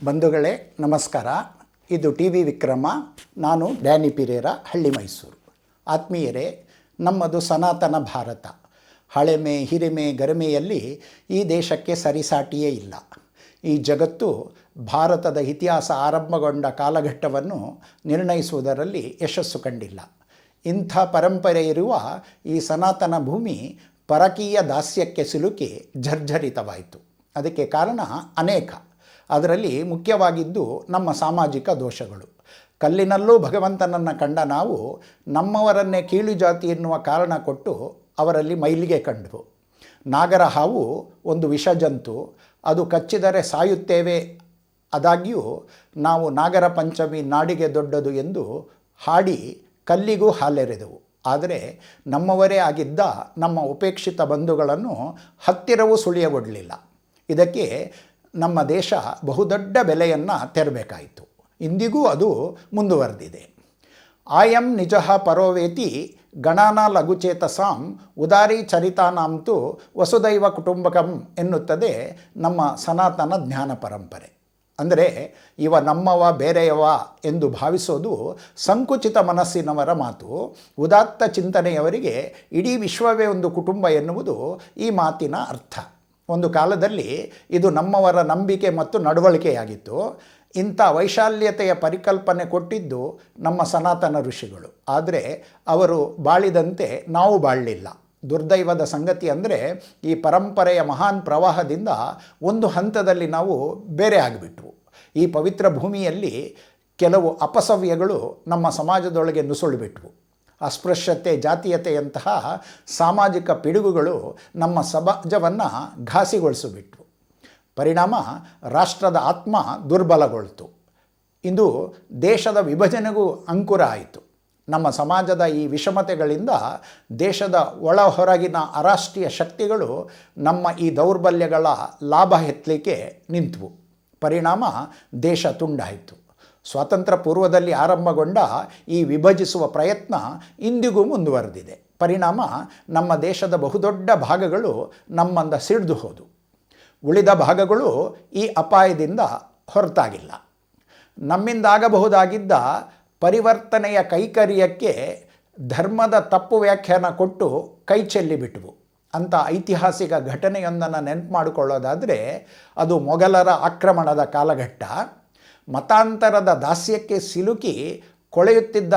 ಬಂಧುಗಳೇ ನಮಸ್ಕಾರ. ಇದು ಟಿ ವಿ ವಿಕ್ರಮ. ನಾನು ಡ್ಯಾನಿ ಪಿರೇರ, ಹಳ್ಳಿ ಮೈಸೂರು. ಆತ್ಮೀಯರೇ, ನಮ್ಮದು ಸನಾತನ ಭಾರತ. ಹಳೆಮೆ ಹಿರಿಮೆ ಗರಿಮೆಯಲ್ಲಿ ಈ ದೇಶಕ್ಕೆ ಸರಿಸಾಟಿಯೇ ಇಲ್ಲ. ಈ ಜಗತ್ತು ಭಾರತದ ಇತಿಹಾಸ ಆರಂಭಗೊಂಡ ಕಾಲಘಟ್ಟವನ್ನು ನಿರ್ಣಯಿಸುವುದರಲ್ಲಿ ಯಶಸ್ಸು ಕಂಡಿಲ್ಲ. ಇಂಥ ಪರಂಪರೆ ಇರುವ ಈ ಸನಾತನ ಭೂಮಿ ಪರಕೀಯ ದಾಸ್ಯಕ್ಕೆ ಸಿಲುಕಿ ಜರ್ಜರಿತವಾಯಿತು. ಅದಕ್ಕೆ ಕಾರಣ ಅನೇಕ. ಅದರಲ್ಲಿ ಮುಖ್ಯವಾಗಿದ್ದು ನಮ್ಮ ಸಾಮಾಜಿಕ ದೋಷಗಳು. ಕಲ್ಲಿನಲ್ಲೂ ಭಗವಂತನನ್ನು ಕಂಡ ನಾವು ನಮ್ಮವರನ್ನೇ ಕೀಳು ಜಾತಿ ಎನ್ನುವ ಕಾರಣ ಕೊಟ್ಟು ಅವರಲ್ಲಿ ಮೈಲಿಗೆ ಕಂಡವು. ನಾಗರ ಹಾವು ಒಂದು ವಿಷಜಂತು, ಅದು ಕಚ್ಚಿದರೆ ಸಾಯುತ್ತೇವೆ. ಆದಾಗ್ಯೂ ನಾವು ನಾಗರ ಪಂಚಮಿ ನಾಡಿಗೆ ದೊಡ್ಡದು ಎಂದು ಹಾಡಿ ಕಲ್ಲಿಗೂ ಹಾಲೆರೆದೆವು. ಆದರೆ ನಮ್ಮವರೇ ಆಗಿದ್ದ ನಮ್ಮ ಉಪೇಕ್ಷಿತ ಬಂಧುಗಳನ್ನು ಹತ್ತಿರವೂ ಸುಳಿಯಗೊಡಲಿಲ್ಲ. ಇದಕ್ಕೆ ನಮ್ಮ ದೇಶ ಬಹುದೊಡ್ಡ ಬೆಲೆಯನ್ನು ತೆರಬೇಕಾಯಿತು. ಇಂದಿಗೂ ಅದು ಮುಂದುವರೆದಿದೆ. ಆಯಂ ನಿಜಃ ಪರೋವೇತಿ ಗಣಾನ ಲಘುಚೇತಸಾಂ ಉದಾರಿ ಚರಿತಾನಾಂತು ವಸುದೈವ ಕುಟುಂಬಕಂ ಎನ್ನುತ್ತದೆ ನಮ್ಮ ಸನಾತನ ಜ್ಞಾನ ಪರಂಪರೆ. ಅಂದರೆ ಇವ ನಮ್ಮವ ಬೇರೆಯವ ಎಂದು ಭಾವಿಸೋದು ಸಂಕುಚಿತ ಮನಸ್ಸಿನವರ ಮಾತು. ಉದಾತ್ತ ಚಿಂತನೆಯವರಿಗೆ ಇಡೀ ವಿಶ್ವವೇ ಒಂದು ಕುಟುಂಬ ಎನ್ನುವುದು ಈ ಮಾತಿನ ಅರ್ಥ. ಒಂದು ಕಾಲದಲ್ಲಿ ಇದು ನಮ್ಮವರ ನಂಬಿಕೆ ಮತ್ತು ನಡವಳಿಕೆಯಾಗಿತ್ತು. ಇಂಥ ವೈಶಾಲ್ಯತೆಯ ಪರಿಕಲ್ಪನೆ ಕೊಟ್ಟಿದ್ದು ನಮ್ಮ ಸನಾತನ ಋಷಿಗಳು. ಆದರೆ ಅವರು ಬಾಳಿದಂತೆ ನಾವು ಬಾಳಲಿಲ್ಲ. ದುರ್ದೈವದ ಸಂಗತಿ ಅಂದರೆ ಈ ಪರಂಪರೆಯ ಮಹಾನ್ ಪ್ರವಾಹದಿಂದ ಒಂದು ಹಂತದಲ್ಲಿ ನಾವು ಬೇರೆ ಆಗಿಬಿಟ್ವು. ಈ ಪವಿತ್ರ ಭೂಮಿಯಲ್ಲಿ ಕೆಲವು ಅಪಸವ್ಯಗಳು ನಮ್ಮ ಸಮಾಜದೊಳಗೆ ನುಸುಳುಬಿಟ್ವು. ಅಸ್ಪೃಶ್ಯತೆ, ಜಾತೀಯತೆಯಂತಹ ಸಾಮಾಜಿಕ ಪಿಡುಗುಗಳು ನಮ್ಮ ಸಮಾಜವನ್ನು ಘಾಸಿಗೊಳಿಸಿಬಿಟ್ವು. ಪರಿಣಾಮ ರಾಷ್ಟ್ರದ ಆತ್ಮ ದುರ್ಬಲಗೊಳ್ತು. ಇದು ದೇಶದ ವಿಭಜನೆಗೂ ಅಂಕುರ ಆಯಿತು. ನಮ್ಮ ಸಮಾಜದ ಈ ವಿಷಮತೆಗಳಿಂದ ದೇಶದ ಒಳ ಹೊರಗಿನ ಅರಾಷ್ಟ್ರೀಯ ಶಕ್ತಿಗಳು ನಮ್ಮ ಈ ದೌರ್ಬಲ್ಯಗಳ ಲಾಭ ಎತ್ತಲಿಕ್ಕೆ ನಿಂತವು. ಪರಿಣಾಮ ದೇಶ ತುಂಡಾಯಿತು. ಸ್ವಾತಂತ್ರ್ಯ ಪೂರ್ವದಲ್ಲಿ ಆರಂಭಗೊಂಡ ಈ ವಿಭಜಿಸುವ ಪ್ರಯತ್ನ ಇಂದಿಗೂ ಮುಂದುವರೆದಿದೆ. ಪರಿಣಾಮ ನಮ್ಮ ದೇಶದ ಬಹುದೊಡ್ಡ ಭಾಗಗಳು ನಮ್ಮಿಂದ ಸಿಡಿದು ಹೋದವು. ಉಳಿದ ಭಾಗಗಳು ಈ ಅಪಾಯದಿಂದ ಹೊರತಾಗಿಲ್ಲ. ನಮ್ಮಿಂದಾಗಬಹುದಾಗಿದ್ದ ಪರಿವರ್ತನೆಯ ಕೈಕರ್ಯಕ್ಕೆ ಧರ್ಮದ ತಪ್ಪು ವ್ಯಾಖ್ಯಾನ ಕೊಟ್ಟು ಕೈ ಚೆಲ್ಲಿಬಿಟ್ವು. ಅಂಥ ಐತಿಹಾಸಿಕ ಘಟನೆಯೊಂದನ್ನು ನೆನಪು ಮಾಡಿಕೊಳ್ಳೋದಾದರೆ ಅದು ಮೊಘಲರ ಆಕ್ರಮಣದ ಕಾಲಘಟ್ಟ. ಮತಾಂತರದ ದಾಸ್ಯಕ್ಕೆ ಸಿಲುಕಿ ಕೊಳೆಯುತ್ತಿದ್ದ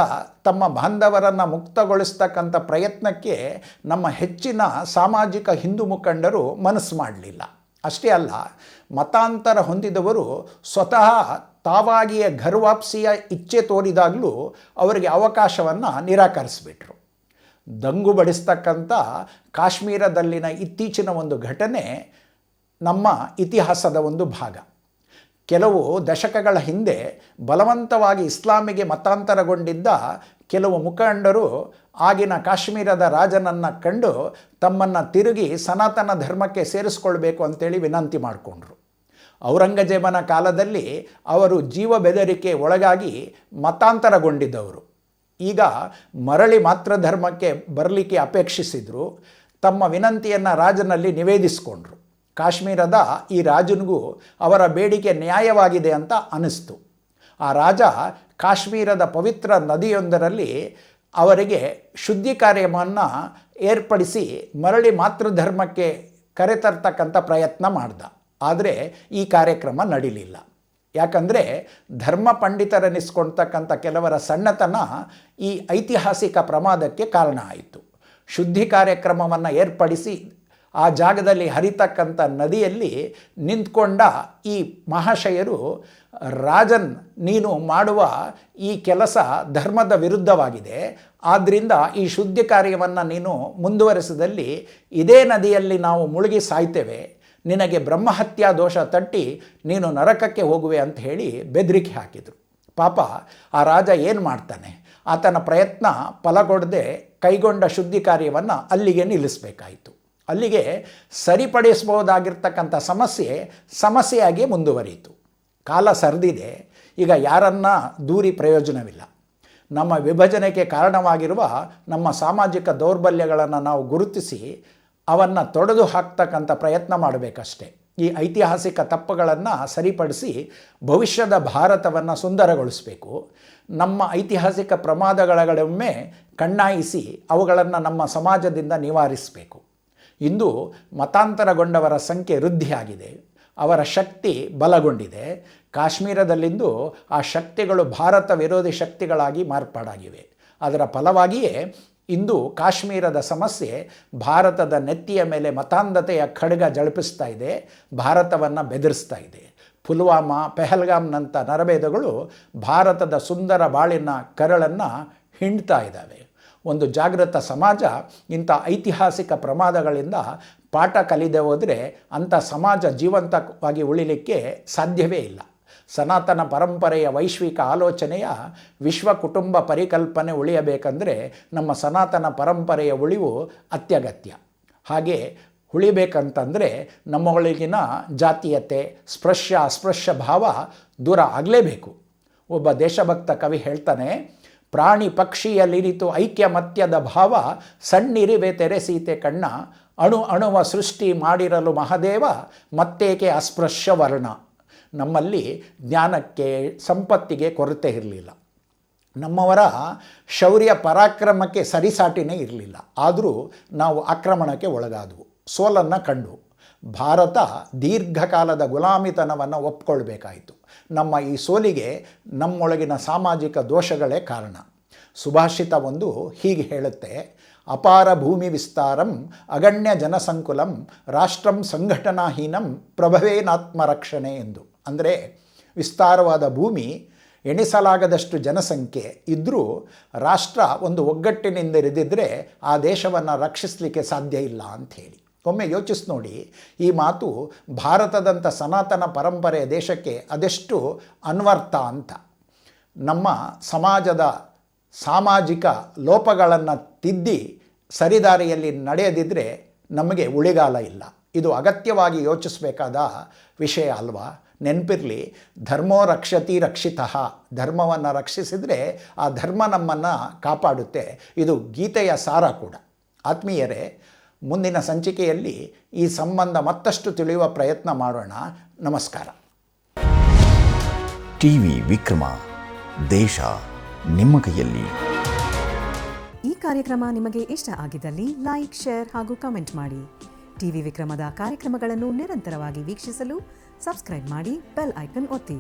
ತಮ್ಮ ಬಾಂಧವರನ್ನು ಮುಕ್ತಗೊಳಿಸ್ತಕ್ಕಂಥ ಪ್ರಯತ್ನಕ್ಕೆ ನಮ್ಮ ಹೆಚ್ಚಿನ ಸಾಮಾಜಿಕ ಹಿಂದೂ ಮುಖಂಡರು ಮನಸ್ಸು ಮಾಡಲಿಲ್ಲ. ಅಷ್ಟೇ ಅಲ್ಲ, ಮತಾಂತರ ಹೊಂದಿದವರು ಸ್ವತಃ ತಾವಾಗಿಯೇ ಘರ್ವಾಪ್ಸಿಯ ಇಚ್ಛೆ ತೋರಿದಾಗಲೂ ಅವರಿಗೆ ಅವಕಾಶವನ್ನು ನಿರಾಕರಿಸಿಬಿಟ್ರು. ದಂಗು ಬಡಿಸ್ತಕ್ಕಂಥ ಕಾಶ್ಮೀರದಲ್ಲಿನ ಇತ್ತೀಚಿನ ಒಂದು ಘಟನೆ ನಮ್ಮ ಇತಿಹಾಸದ ಒಂದು ಭಾಗ. ಕೆಲವು ದಶಕಗಳ ಹಿಂದೆ ಬಲವಂತವಾಗಿ ಇಸ್ಲಾಮಿಗೆ ಮತಾಂತರಗೊಂಡಿದ್ದ ಕೆಲವು ಮುಖಂಡರು ಆಗಿನ ಕಾಶ್ಮೀರದ ರಾಜನನ್ನು ಕಂಡು ತಮ್ಮನ್ನು ತಿರುಗಿ ಸನಾತನ ಧರ್ಮಕ್ಕೆ ಸೇರಿಸ್ಕೊಳ್ಬೇಕು ಅಂತೇಳಿ ವಿನಂತಿ ಮಾಡಿಕೊಂಡ್ರು. ಔರಂಗಜೇಬನ ಕಾಲದಲ್ಲಿ ಅವರು ಜೀವ ಬೆದರಿಕೆ ಒಳಗಾಗಿ ಮತಾಂತರಗೊಂಡಿದ್ದವರು. ಈಗ ಮರಳಿ ಮಾತ್ರ ಧರ್ಮಕ್ಕೆ ಬರಲಿಕ್ಕೆ ಅಪೇಕ್ಷಿಸಿದರು. ತಮ್ಮ ವಿನಂತಿಯನ್ನು ರಾಜನಲ್ಲಿ ನಿವೇದಿಸಿಕೊಂಡ್ರು. ಕಾಶ್ಮೀರದ ಈ ರಾಜನಿಗೂ ಅವರ ಬೇಡಿಕೆ ನ್ಯಾಯವಾಗಿದೆ ಅಂತ ಅನ್ನಿಸ್ತು. ಆ ರಾಜ ಕಾಶ್ಮೀರದ ಪವಿತ್ರ ನದಿಯೊಂದರಲ್ಲಿ ಅವರಿಗೆ ಶುದ್ಧಿ ಕಾರ್ಯವನ್ನು ಏರ್ಪಡಿಸಿ ಮರಳಿ ಮಾತೃಧರ್ಮಕ್ಕೆ ಕರೆತರ್ತಕ್ಕಂಥ ಪ್ರಯತ್ನ ಮಾಡ್ದ. ಆದರೆ ಈ ಕಾರ್ಯಕ್ರಮ ನಡೀಲಿಲ್ಲ. ಯಾಕಂದರೆ ಧರ್ಮ ಪಂಡಿತರೆನಿಸ್ಕೊಳ್ತಕ್ಕಂಥ ಕೆಲವರ ಸಣ್ಣತನ ಈ ಐತಿಹಾಸಿಕ ಪ್ರಮಾದಕ್ಕೆ ಕಾರಣ ಆಯಿತು. ಶುದ್ಧಿ ಕಾರ್ಯಕ್ರಮವನ್ನು ಏರ್ಪಡಿಸಿ ಆ ಜಾಗದಲ್ಲಿ ಹರಿತಕ್ಕಂಥ ನದಿಯಲ್ಲಿ ನಿಂತ್ಕೊಂಡ ಈ ಮಹಾಶಯರು, ರಾಜನ್, ನೀನು ಮಾಡುವ ಈ ಕೆಲಸ ಧರ್ಮದ ವಿರುದ್ಧವಾಗಿದೆ. ಆದ್ದರಿಂದ ಈ ಶುದ್ಧಿ ಕಾರ್ಯವನ್ನು ನೀನು ಮುಂದುವರೆಸಿದಲ್ಲಿ ಇದೇ ನದಿಯಲ್ಲಿ ನಾವು ಮುಳುಗಿ ಸಾಯ್ತೇವೆ. ನಿನಗೆ ಬ್ರಹ್ಮಹತ್ಯಾ ದೋಷ ತಟ್ಟಿ ನೀನು ನರಕಕ್ಕೆ ಹೋಗುವೆ ಅಂತ ಹೇಳಿ ಬೆದರಿಕೆ ಹಾಕಿದರು. ಪಾಪ ಆ ರಾಜ ಏನು ಮಾಡ್ತಾನೆ? ಆತನ ಪ್ರಯತ್ನ ಫಲಗೊಡದೆ ಕೈಗೊಂಡ ಶುದ್ಧಿ ಕಾರ್ಯವನ್ನು ಅಲ್ಲಿಗೆ ನಿಲ್ಲಿಸಬೇಕಾಯಿತು. ಅಲ್ಲಿಗೆ ಸರಿಪಡಿಸಬಹುದಾಗಿರ್ತಕ್ಕಂಥ ಸಮಸ್ಯೆಯಾಗಿ ಮುಂದುವರಿಯಿತು. ಕಾಲ ಸರಿದಿದೆ. ಈಗ ಯಾರನ್ನ ದೂರಿ ಪ್ರಯೋಜನವಿಲ್ಲ. ನಮ್ಮ ವಿಭಜನೆಗೆ ಕಾರಣವಾಗಿರುವ ನಮ್ಮ ಸಾಮಾಜಿಕ ದೌರ್ಬಲ್ಯಗಳನ್ನು ನಾವು ಗುರುತಿಸಿ ಅವನ್ನು ತೊಡೆದು ಹಾಕ್ತಕ್ಕಂಥ ಪ್ರಯತ್ನ ಮಾಡಬೇಕಷ್ಟೆ. ಈ ಐತಿಹಾಸಿಕ ತಪ್ಪುಗಳನ್ನು ಸರಿಪಡಿಸಿ ಭವಿಷ್ಯದ ಭಾರತವನ್ನು ಸುಂದರಗೊಳಿಸಬೇಕು. ನಮ್ಮ ಐತಿಹಾಸಿಕ ಪ್ರಮಾದಗಳೊಮ್ಮೆ ಕಣ್ಣಾಯಿಸಿ ಅವುಗಳನ್ನು ನಮ್ಮ ಸಮಾಜದಿಂದ ನಿವಾರಿಸಬೇಕು. ಇಂದು ಮತಾಂತರಗೊಂಡವರ ಸಂಖ್ಯೆ ವೃದ್ಧಿಯಾಗಿದೆ, ಅವರ ಶಕ್ತಿ ಬಲಗೊಂಡಿದೆ. ಕಾಶ್ಮೀರದಲ್ಲಿಂದು ಆ ಶಕ್ತಿಗಳು ಭಾರತ ವಿರೋಧಿ ಶಕ್ತಿಗಳಾಗಿ ಮಾರ್ಪಾಡಾಗಿವೆ. ಅದರ ಫಲವಾಗಿಯೇ ಇಂದು ಕಾಶ್ಮೀರದ ಸಮಸ್ಯೆ ಭಾರತದ ನೆತ್ತಿಯ ಮೇಲೆ ಮತಾಂಧತೆಯ ಖಡ್ಗ ಜಳಪಿಸ್ತಾ ಇದೆ, ಭಾರತವನ್ನು ಬೆದರಿಸ್ತಾ ಇದೆ. ಪುಲ್ವಾಮಾ, ಪೆಹಲ್ಗಾಮ್ನಂಥ ನರಭೇದಗಳು ಭಾರತದ ಸುಂದರ ಬಾಳಿನ ಕರಳನ್ನು ಹಿಂಡ್ತಾ ಇದ್ದಾವೆ. ಒಂದು ಜಾಗೃತ ಸಮಾಜ ಇಂಥ ಐತಿಹಾಸಿಕ ಪ್ರಮಾದಗಳಿಂದ ಪಾಠ ಕಲಿದೆ ಹೋದರೆ ಅಂಥ ಸಮಾಜ ಜೀವಂತವಾಗಿ ಉಳಿಲಿಕ್ಕೆ ಸಾಧ್ಯವೇ ಇಲ್ಲ. ಸನಾತನ ಪರಂಪರೆಯ ವೈಶ್ವಿಕ ಆಲೋಚನೆಯ ವಿಶ್ವ ಕುಟುಂಬ ಪರಿಕಲ್ಪನೆ ಉಳಿಯಬೇಕಂದರೆ ನಮ್ಮ ಸನಾತನ ಪರಂಪರೆಯ ಉಳಿವು ಅತ್ಯಗತ್ಯ. ಹಾಗೆ ಉಳಿಬೇಕಂತಂದರೆ ನಮ್ಮೊಳಗಿನ ಜಾತೀಯತೆ, ಸ್ಪೃಶ್ಯ ಅಸ್ಪೃಶ್ಯ ಭಾವ ದೂರ ಆಗಲೇಬೇಕು. ಒಬ್ಬ ದೇಶಭಕ್ತ ಕವಿ ಹೇಳ್ತಾನೆ, ಪ್ರಾಣಿ ಪಕ್ಷಿಯಲ್ಲಿರಿತು ಐಕ್ಯಮತ್ಯದ ಭಾವ, ಸಣ್ಣಿರಿವೆ ತೆರೆಸೀತೆ ಕಣ್ಣ, ಅಣು ಅಣುವ ಸೃಷ್ಟಿ ಮಾಡಿರಲು ಮಹಾದೇವ, ಮತ್ತೇಕೆ ಅಸ್ಪೃಶ್ಯ ವರ್ಣ. ನಮ್ಮಲ್ಲಿ ಜ್ಞಾನಕ್ಕೆ, ಸಂಪತ್ತಿಗೆ ಕೊರತೆ ಇರಲಿಲ್ಲ. ನಮ್ಮವರ ಶೌರ್ಯ ಪರಾಕ್ರಮಕ್ಕೆ ಸರಿಸಾಟಿನೇ ಇರಲಿಲ್ಲ. ಆದರೂ ನಾವು ಆಕ್ರಮಣಕ್ಕೆ ಒಳಗಾದವು, ಸೋಲನ್ನು ಕಂಡು. ಭಾರತ ದೀರ್ಘಕಾಲದ ಗುಲಾಮಿತನವನ್ನು ಒಪ್ಕೊಳ್ಬೇಕಾಯಿತು. ನಮ್ಮ ಈ ಸೋಲಿಗೆ ನಮ್ಮೊಳಗಿನ ಸಾಮಾಜಿಕ ದೋಷಗಳೇ ಕಾರಣ. ಸುಭಾಷಿತ ಒಂದು ಹೀಗೆ ಹೇಳುತ್ತೆ, ಅಪಾರ ಭೂಮಿ ವಿಸ್ತಾರಂ ಅಗಣ್ಯ ಜನಸಂಕುಲಂ ರಾಷ್ಟ್ರಂ ಸಂಘಟನಾಹೀನಂ ಪ್ರಭವೇನಾತ್ಮರಕ್ಷಣೆ ಎಂದು. ಅಂದರೆ ವಿಸ್ತಾರವಾದ ಭೂಮಿ, ಎಣಿಸಲಾಗದಷ್ಟು ಜನಸಂಖ್ಯೆ ಇದ್ದರೂ ರಾಷ್ಟ್ರ ಒಂದು ಒಗ್ಗಟ್ಟಿನಿಂದ ಇರಿದಿದ್ದರೆ ಆ ದೇಶವನ್ನು ರಕ್ಷಿಸಲಿಕ್ಕೆ ಸಾಧ್ಯ ಇಲ್ಲ ಅಂಥೇಳಿ. ಒಮ್ಮೆ ಯೋಚಿಸಿ ನೋಡಿ, ಈ ಮಾತು ಭಾರತದಂಥ ಸನಾತನ ಪರಂಪರೆಯ ದೇಶಕ್ಕೆ ಅದೆಷ್ಟು ಅನ್ವರ್ಥ ಅಂತ. ನಮ್ಮ ಸಮಾಜದ ಸಾಮಾಜಿಕ ಲೋಪಗಳನ್ನು ತಿದ್ದಿ ಸರಿದಾರಿಯಲ್ಲಿ ನಡೆಯದಿದ್ದರೆ ನಮಗೆ ಉಳಿಗಾಲ ಇಲ್ಲ. ಇದು ಅಗತ್ಯವಾಗಿ ಯೋಚಿಸಬೇಕಾದ ವಿಷಯ ಅಲ್ವಾ? ನೆನಪಿರಲಿ, ಧರ್ಮೋ ರಕ್ಷತಿ ರಕ್ಷಿತಃ. ಧರ್ಮವನ್ನು ರಕ್ಷಿಸಿದರೆ ಆ ಧರ್ಮ ನಮ್ಮನ್ನು ಕಾಪಾಡುತ್ತೆ. ಇದು ಗೀತೆಯ ಸಾರ ಕೂಡ. ಆತ್ಮೀಯರೇ, ಮುಂದಿನ ಸಂಚಿಕೆಯಲ್ಲಿ ಈ ಸಂಬಂಧ ಮತ್ತಷ್ಟು ತಿಳಿಯುವ ಪ್ರಯತ್ನ ಮಾಡೋಣ. ನಮಸ್ಕಾರ. ಟಿವಿ ವಿಕ್ರಮ, ದೇಶ ನಿಮ್ಮ ಕೈಯಲ್ಲಿ. ಈ ಕಾರ್ಯಕ್ರಮ ನಿಮಗೆ ಇಷ್ಟ ಆಗಿದ್ದಲ್ಲಿ ಲೈಕ್, ಶೇರ್ ಹಾಗೂ ಕಮೆಂಟ್ ಮಾಡಿ. ಟಿವಿ ವಿಕ್ರಮದ ಕಾರ್ಯಕ್ರಮಗಳನ್ನು ನಿರಂತರವಾಗಿ ವೀಕ್ಷಿಸಲು ಸಬ್ಸ್ಕ್ರೈಬ್ ಮಾಡಿ, ಬೆಲ್ ಐಕನ್ ಒತ್ತಿ.